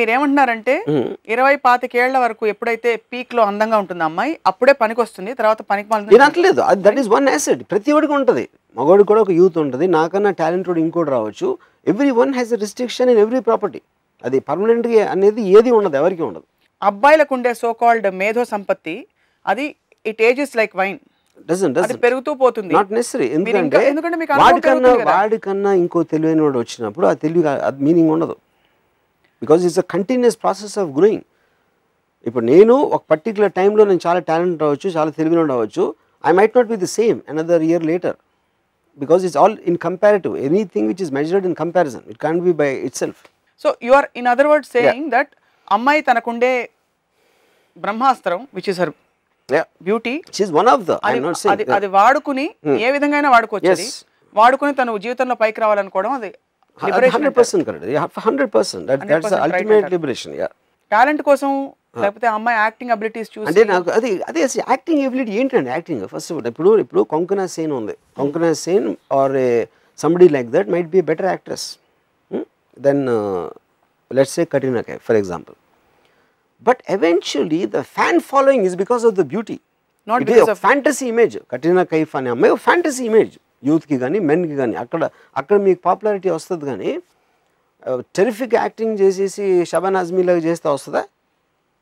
మీరేమంటున్నారంటే 20-25 ఏళ్ల వరకు ఎప్పుడైతే పీక్ లో అందంగా ఉంటుంది అమ్మాయి అప్పుడే పనికి వస్తుంది, తర్వాత పనికి నేను అనట్లేదు, దట్ ఈస్ వన్ యాసెట్. ప్రతి ఒడికి ఉంటుంది, మగవాడికి కూడా ఒక యూత్ ఉంటుంది, నాకన్నా టాలెంటెడ్ ఇంకోటి రావచ్చు. Every one has a restriction in every property. అది పర్మనెంట్గా అనేది ఏది ఉండదు, ఎవరికి ఉండదు. అబ్బాయిలకు ఉండే సో కాల్డ్ మేధో సంపత్తి అది ఇట్ ఏజెస్ లైక్ వైన్, అది పెరుగుతూ పోతుంది. Not necessary. ఎందుకంటే వాడికన్నా ఇంకో తెలివైన వాడు వచ్చినప్పుడు ఆ తెలివి మీనింగ్ ఉండదు. Because it's a continuous process of growing. ఇప్పుడు నేను ఒక పర్టికులర్ టైంలో నేను చాలా టాలెంట్ రావచ్చు, చాలా తెలివిన రావచ్చు. I might not be the same another year later, because it's all in comparative. Anything which is measured in comparison, it can't be by itself. So you are in other words saying that అమ్మాయి తనకుండే బ్రహ్మాస్త్రం which is her beauty, అది వాడుకుని ఏ విధంగా వాడుకోవచ్చు, వాడుకుని తను జీవితంలో పైకి రావాలనుకోవడం అది 100% correct. 100%. That's the ultimate liberation. Yeah. Talent కోసం లేకపోతే అమ్మాయి యాక్టింగ్ అబిలిటీస్ చూసి అంటే నాకు అదే యాక్టింగ్ ఎబిలిటీ ఏంటండి? యాక్టింగ్ ఫస్ట్ ఇప్పుడు కొంకనా సేన్ ఉంది, Konkona Sen or somebody like that might be better actress than let's say Katrina Kaif for example. But eventually the fan following is because of the beauty, not because of fantasy image. Katrina Kaif అనే అమ్మాయి ఒక fantasy image, యూత్కి కానీ మెన్కి కానీ. అక్కడ మీకు పాపులారిటీ వస్తుంది, కానీ టెరిఫిక్ యాక్టింగ్ చేసేసి షబానా ఆజ్మీ లాగా చేస్తే వస్తుందా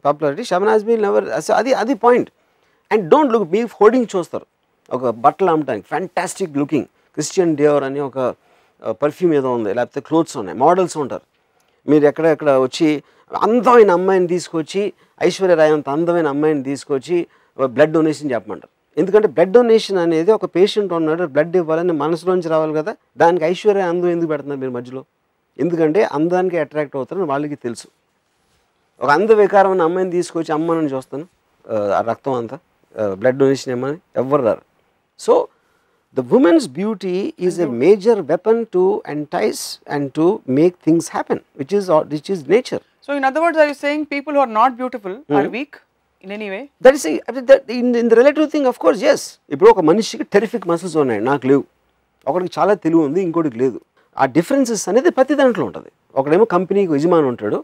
పాపులారిటీ? షబానా ఆజ్మీ నెవర్. అది point. And don't look, me hoarding చూస్తారు ఒక బట్టలు అమ్మటానికి ఫ్యాంటాస్టిక్ లుకింగ్ క్రిస్టియన్ డియోర్ అని ఒక పర్ఫ్యూమ్ ఏదో ఉంది, లేకపోతే క్లోత్స్ ఉన్నాయి, మోడల్స్ ఉంటారు. మీరు ఎక్కడెక్కడ వచ్చి అందమైన అమ్మాయిని తీసుకొచ్చి, ఐశ్వర్య రాయ్ అంత అందమైన అమ్మాయిని తీసుకొచ్చి బ్లడ్ డొనేషన్ చెప్పమంటారు. ఎందుకంటే బ్లడ్ డొనేషన్ అనేది ఒక పేషెంట్ ఉన్నాడు, బ్లడ్ ఇవ్వాలని మనసులోంచి రావాలి కదా. దానికి ఐశ్వర్య అందం ఎందుకు పెడుతున్నారు మీరు మధ్యలో? ఎందుకంటే అందానికి అట్రాక్ట్ అవుతారని వాళ్ళకి తెలుసు. ఒక అంద వికారమైన అమ్మాయిని తీసుకొచ్చి అమ్మని చూస్తాను, ఆ రక్తం అంతా బ్లడ్ డొనేషన్ ఏమని ఎవ్వరు రారు. So the women's beauty is a major weapon to entice and to make things happen, which is nature. So in other words are you saying people who are not beautiful are weak in any way? That is in the relative thing, of course, yes. ఇప్పుడు ఒక మనిషికి terrific muscles ఉన్నాయి, నాకు లేవు. ఒకడికి చాలా తెలివి ఉంది, ఇంకోటికి లేదు. ఆ డిఫరెన్సెస్ అనేది ప్రతి దాంట్లో ఉంటుంది. ఒకడేమో కంపెనీకి యజమాని ఉంటాడు,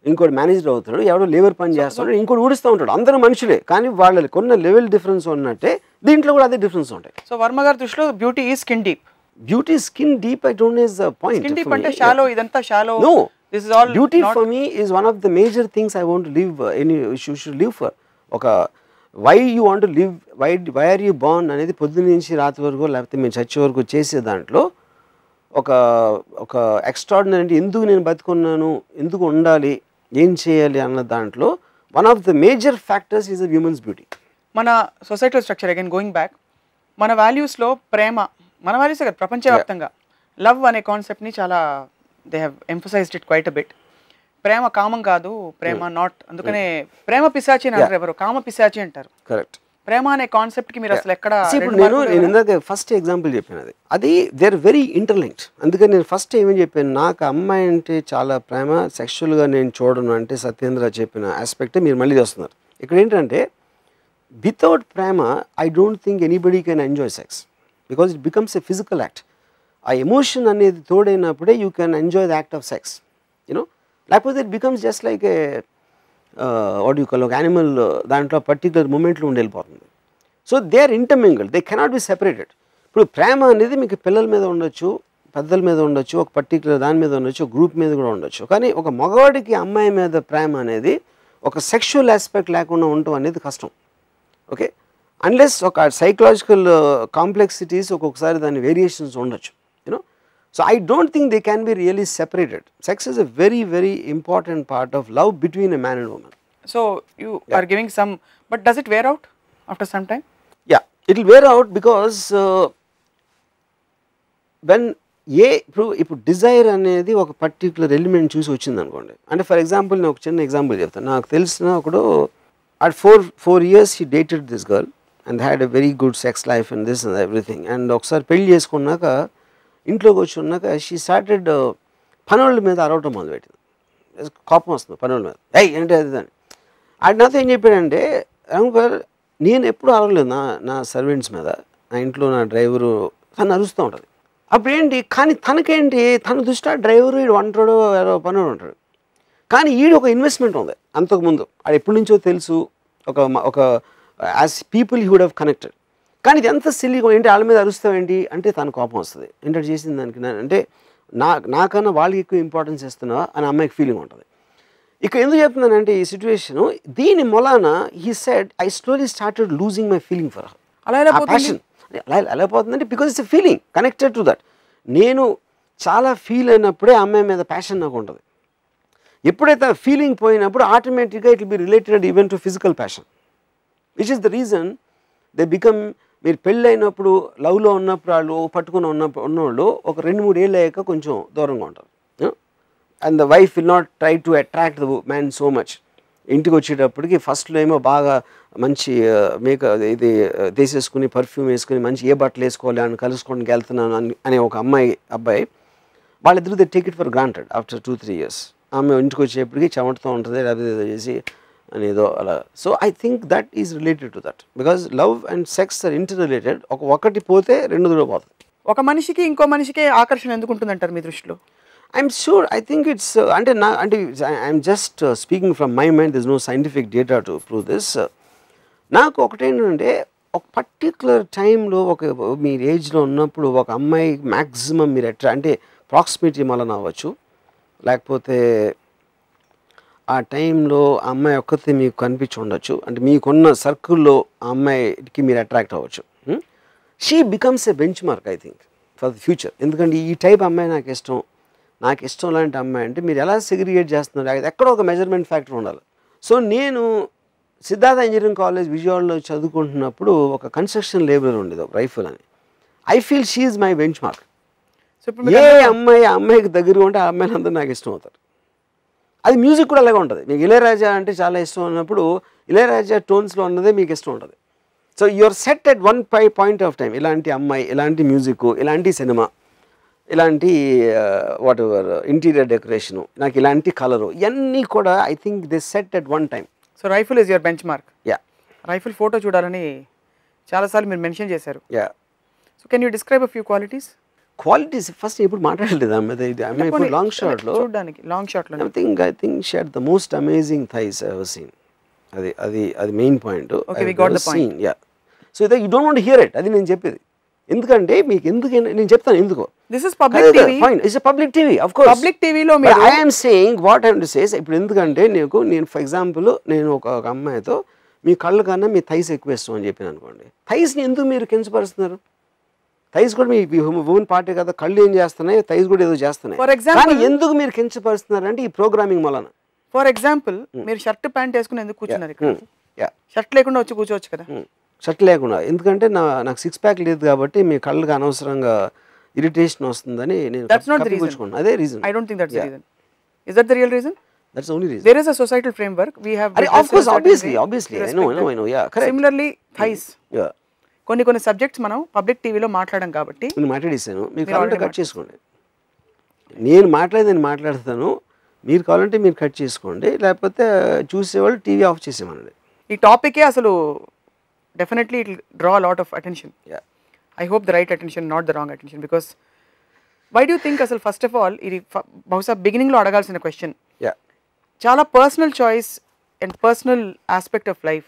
ఇంకోటి మేనేజర్ అవుతాడు, ఎవడో లేబర్ పని చేస్తాడు, ఇంకోటి ఊడిస్తూ ఉంటాడు. అందరూ మనుషులే, కానీ వాళ్ళకి కొన్న లెవెల్ డిఫరెన్స్ ఉన్నట్టే దీంట్లో కూడా అదే డిఫరెన్స్ ఉంటాయి. సో వర్మ గారి దృష్టిలో beauty is skin deep. Beauty skin deep I don't know is the point. Skin deep అంటే షాలో, ఇదంతా shallow. No, this is all beauty for me is one of the major things I want to live. You should live for. ఒక why you want to live, why are you born అనేది పొద్దున్న నుంచి రాత్రి వరకు లేకపోతే మేము చచ్చే వరకు చేసే దాంట్లో ఒక ఎక్స్ట్రాడినరీ అంటే ఎందుకు నేను బతుకున్నాను, ఎందుకు ఉండాలి, ఏం చేయాలి అన్న దాంట్లో one of the major factors is the humans beauty. మన societal structure again going back, మన వాల్యూస్లో ప్రేమ, మన వాల్యూస్ కదా ప్రపంచవ్యాప్తంగా లవ్ అనే కాన్సెప్ట్ని చాలా they have emphasised it quite a bit. ప్రేమ కామం కాదు, ప్రేమ నాట్, అందుకనే ప్రేమ పిశాచి అని అంటారు, ఎవరు కామ పిశాచి అంటారు. కరెక్ట్. ప్రేమ అనే కాన్సెప్ట్ కి మీరు అసలు ఎక్కడ? ఇప్పుడు నేను ఇందాక ఫస్ట్ ఎగ్జాంపుల్ చెప్పాను, అది దే ఆర్ వెరీ ఇంటర్లింక్డ్. అందుకని నేను ఫస్ట్ ఏమని చెప్పాను, నాకు అమ్మాయి అంటే చాలా ప్రేమ, సెక్షువల్గా నేను చూడను అంటే సత్యేంద్ర చెప్పిన ఆస్పెక్ట్ మీరు మళ్ళీ చేస్తున్నారు. ఇక్కడ ఏంటంటే వితౌట్ ప్రేమ I don't think anybody can enjoy sex, because it becomes a physical act. ఆ ఎమోషన్ అనేది తోడైనప్పుడే you can enjoy the act of sex, you know. లేకపోతే it becomes just like a what you call ఒక animal, దాంట్లో particular మూమెంట్లో ఉండి వెళ్ళిపోతుంది. So they are intermingled, they cannot be separated. ఇప్పుడు ప్రేమ అనేది మీకు పిల్లల మీద ఉండొచ్చు, పెద్దల మీద ఉండొచ్చు, ఒక పర్టికులర్ దాని మీద ఉండొచ్చు, ఒక గ్రూప్ మీద కూడా ఉండొచ్చు. కానీ ఒక మగవాడికి అమ్మాయి మీద ప్రేమ అనేది ఒక సెక్షువల్ ఆస్పెక్ట్ లేకుండా ఉండటం అనేది కష్టం. ఓకే, అన్లెస్ ఒక సైకలాజికల్ కాంప్లెక్సిటీస్ ఒక్కొక్కసారి దాని వేరియేషన్స్ ఉండొచ్చు, you know. So I don't think they can be really separated. Sex is a very, very important part of love between a man and woman. So you are giving some, but does it wear out after some time? Yeah, it will wear out because when ఇప్పుడు Dzire అనేది ఒక particular element చూసి వచ్చింది అనుకోండి. అంటే for example నేను ఒక చిన్న ఎగ్జాంపుల్ చెప్తాను. నాకు తెలిసిన ఒకడు at 4 years he dated this girl and had a very good sex life and this and everything. And ఒకసారి పెళ్లి చేసుకున్నాక ఇంట్లోకి వచ్చి ఉన్నాక షీ స్టార్టెడ్ పనుల మీద అరవటం మొదలుపెట్టింది. కోపం వస్తుంది పనుల మీద, ఏంటి అది అని. అది నాతో ఏం చెప్పాడంటే, రాంగర్ నేను ఎప్పుడు అరవలేదు నా సర్వెంట్స్ మీద, నా ఇంట్లో నా డ్రైవరు తను అరుస్తూ ఉంటుంది. అప్పుడు ఏంటి, కానీ తనకేంటి, తన దృష్టి డ్రైవరు వీడు వంటాడు, ఎవరో పనులు ఉంటాడు. కానీ ఈడు ఒక ఇన్వెస్ట్మెంట్ ఉంది అంతకుముందు, అది ఎప్పటి నుంచో తెలుసు, ఒక as people he would have connected. కానీ ఇది ఎంత సిల్లీగా ఏంటి వాళ్ళ మీద అరుస్తావేంటి అంటే తన కోపం వస్తుంది. ఏంటంటే చేసిన దానికి అంటే నాకన్నా వాళ్ళకి ఎక్కువ ఇంపార్టెన్స్ ఇస్తున్నా అని అమ్మాయికి ఫీలింగ్ ఉంటుంది. ఇక్కడ ఎందుకు చెప్తున్నానంటే ఈ సిచ్యువేషను దీని మొలాన he said I slowly started losing my feeling for her. Passion ఎలా పోతుందంటే because it's a feeling connected to that. నేను చాలా ఫీల్ అయినప్పుడే అమ్మాయి మీద ప్యాషన్ నాకు ఉంటుంది. ఎప్పుడైతే ఆ ఫీలింగ్ పోయినప్పుడు ఆటోమేటిక్గా it will be related even to physical passion, which is the reason they become. మీరు పెళ్ళి అయినప్పుడు లవ్లో ఉన్నప్పుడు వాళ్ళు పట్టుకుని ఉన్నవాళ్ళు ఒక 2-3 ఏళ్ళు అయ్యాక కొంచెం దూరంగా ఉంటారు. And the wife will not try to attract the man so much. ఇంటికి వచ్చేటప్పటికి ఫస్ట్లో ఏమో బాగా మంచి ఇది తీసేసుకుని పర్ఫ్యూమ్ వేసుకుని మంచి ఏ బట్టలు వేసుకోవాలి అని కలుసుకోవడానికి వెళ్తున్నాను అనే ఒక అబ్బాయి వాళ్ళిద్దరూ they take it for granted after 2-3 years. ఆమె ఇంటికి వచ్చేప్పటికి చెమటతో ఉంటుంది లేకపోతే ఏదో చేసి అనేదో అలా. So I think that is related to that because love and sex are inter related. ఒకటి పోతే 2 పోతుంది. ఒక మనిషికి ఇంకో మనిషికి ఆకర్షణ ఎందుకు ఉంటుందంటారు మీ దృష్టిలో? I'm sure I think it's అంటే I'm just speaking from my mind, this no scientific data to prove this. నాకు ఒకటేంటంటే ఒక పర్టిక్యులర్ టైంలో మీరు ఏజ్లో ఉన్నప్పుడు ఒక అమ్మాయి మ్యాక్సిమం మీరు అంటే ప్రాక్సిమిటీ వలన అవ్వచ్చు, లేకపోతే ఆ టైంలో ఆ అమ్మాయి ఒక్కతే మీకు కనిపించి ఉండొచ్చు, అంటే మీకున్న సర్కిల్లో ఆ అమ్మాయికి మీరు అట్రాక్ట్ అవ్వచ్చు. She becomes a bench mark I think for the future. ఎందుకంటే ఈ టైప్ అమ్మాయి నాకు ఇష్టం లాంటి అమ్మాయి అంటే మీరు ఎలా సెగ్రిగేట్ చేస్తున్నారు, ఎక్కడో ఒక మెజర్మెంట్ ఫ్యాక్టర్ ఉండాలి. సో నేను సిద్ధార్థ ఇంజనీరింగ్ కాలేజ్ విజయవాడలో చదువుకుంటున్నప్పుడు ఒక కన్స్ట్రక్షన్ లేబర్ ఉండేది, ఒక రైఫుల్ అని. I feel she is my benchmark. ఏ అమ్మాయికి దగ్గరగా ఉంటే ఆ అమ్మాయిలు అందరూ నాకు ఇష్టం అవుతారు. అది మ్యూజిక్ కూడా అలాగే ఉంటుంది. మీకు ఇళయరాజా అంటే చాలా ఇష్టం ఉన్నప్పుడు ఇళయరాజా టోన్స్లో ఉన్నదే మీకు ఇష్టం ఉంటుంది. So you're set at one point of time. ఇలాంటి అమ్మాయి, ఇలాంటి మ్యూజిక్, ఇలాంటి సినిమా, ఇలాంటి వాట్ ఎవర్ ఇంటీరియర్ డెకరేషను, నాకు ఇలాంటి కలరు, ఇవన్నీ కూడా I think they set at one time. So rifle is your bench mark. Yeah, rifle photo చూడాలని చాలాసార్లు మీరు మెన్షన్ చేశారు. Yeah. So can you describe a few qualities? Qualities first ఎప్పుడు మాట్లాడలేదు ఆమె. ఇది అమ్మాయి ఇప్పుడు లాంగ్ షాట్లో చూడడానికి, లాంగ్ షాట్లో I think she had the most amazing thighs I have seen. అది main point. Okay, we got the point. Yeah. So you don't want hear it, అది నేను చెప్పేది. ఎందుకంటే మీకు నేను చెప్తాను ఎందుకో. This is public TV. Fine, it's public TV of course. Public టీవీలో మీరు I am saying what I want to say. ఇప్పుడు ఎందుకంటే నేను ఫర్ ఎగ్జాంపుల్ నేను ఒక అమ్మాయితో మీ కళ్ళ కన్నా మీ థైస్ ఎక్కువ ఇష్టం అని చెప్పాను అనుకోండి, థైస్ని ఎందుకు మీరు కించపరుస్తున్నారు? థైస్ కూడా మీ ఉమెన్ పార్టీ కదా, కళ్ళు ఏం చేస్తున్నాయి, థైస్ కూడా ఏదో చేస్తున్నాయి. ఫర్ ఎగ్జాంపుల్ ఎందుకు మీరు కించపరుస్తున్నారు అంటే ఈ ప్రోగ్రామింగ్ వలన. ఫర్ ఎగ్జాంపుల్ మీరు షర్ట్ ప్యాంట్ వేసుకుని ఎందుకు కూర్చున్నారు ఇక్కడ? షర్ట్ లేకుండా వచ్చి కూర్చోవచ్చు కదా. షర్ట్ లేకుండా ఎందుకంటే నాకు 6 ప్యాక్ లేదు కాబట్టి మీ కళ్ళకి అనవసరంగా ఇరిటేషన్ వస్తుందని నేను కప్పిపుచ్చుకున్నాను. అదే reason. I don't think that's the reason. Is that the real reason? That's the only reason. There is a societal framework. We have. Of course, obviously. I know. Yeah, correct. Similarly, thighs. Yeah. కొన్ని subjects మనం public టీవీలో మాట్లాడడం కాబట్టి నేను మాట్లాడేసాను. మీరు కావాలంటే cut చేసుకోండి. నేను మాట్లాడతాను, మీరు కావాలంటే మీరు కట్ చేసుకోండి, లేకపోతే చూసేవాళ్ళు టీవీ ఆఫ్ చేసేమనండి. ఈ టాపికే అసలు definitely it will draw lot of attention. I hope the right attention, not the wrong attention. Because why do think అసలు ఫస్ట్ ఆఫ్ ఆల్ ఇది బహుశా బిగినింగ్లో అడగాల్సిన క్వశ్చన్. చాలా personal choice and personal aspect of life.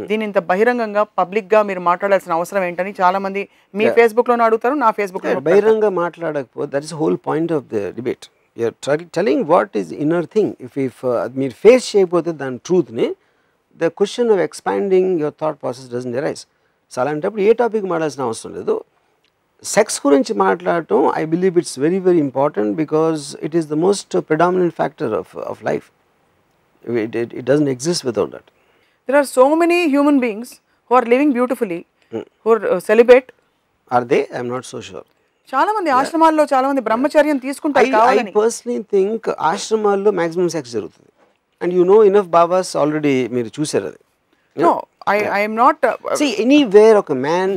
దీని ఇంత బహిరంగంగా పబ్లిక్గా మీరు మాట్లాడాల్సిన అవసరం ఏంటని చాలా మంది మీ ఫేస్బుక్లోనే అడుగుతారు, నా ఫేస్బుక్లో. బహిరంగంగా మాట్లాడకపోతే that is whole point of the debate. You're telling what is inner thing. If మీరు ఫేస్ చేయకపోతే దాని ట్రూత్ని, the question of expanding your thought process doesn't arise. So అలాంటప్పుడు ఏ టాపిక్ మాట్లాడాల్సిన అవసరం లేదు. సెక్స్ గురించి మాట్లాడటం I believe it's very very important because it is the most predominant factor of life. It doesn't exist without that. There are so many human beings who are living beautifully, who are celibate. Are they? I'm not so sure. చాలా మంది ఆశ్రమాల్లో చాలా మంది బ్రహ్మచర్యం తీసుకుంటారు కావాలని. I personally think ఆశ్రమాల్లో maximum sex జరుగుతుంది. And you know enough babas already మీరు చూసారు అది. No, I am not. See, anywhere ఒక man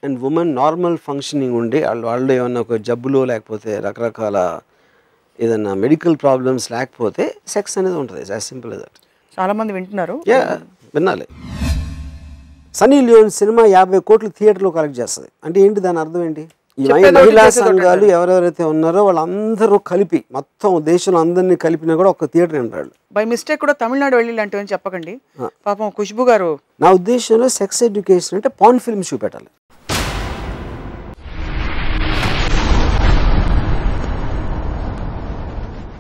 and woman normal functioning ఉండి వాళ్ళు ఏమన్నా ఒక జబ్బులో లేకపోతే రకరకాల ఏదన్నా మెడికల్ ప్రాబ్లమ్స్ లేకపోతే సెక్స్ అనేది ఉంటుంది. As simple as that. చాలా మంది వింటున్నారు. వినాలి. సన్నీ లియోన్ సినిమా 50 కోట్లు థియేటర్లో కలెక్ట్ చేస్తుంది అంటే ఏంటి, దాని అర్థం ఏంటి? ఈ చెప్పేది మహిళా ఒకటి, చేసేది ఒకటి సంఘాలు ఎవరెవరైతే ఉన్నారో వాళ్ళందరూ కలిపి మొత్తం దేశంలో అందరినీ కలిపినా కూడా ఒక థియేటర్ అంటారు. బై మిస్టేక్ కూడా తమిళనాడు వెళ్ళి ఇలాంటివని చెప్పకండి. పాపం ఖుష్బు గారు నా ఉద్దేశంలో సెక్స్ ఎడ్యుకేషన్ అంటే పాన్ ఫిల్మ్స్ చూపెట్టాలి.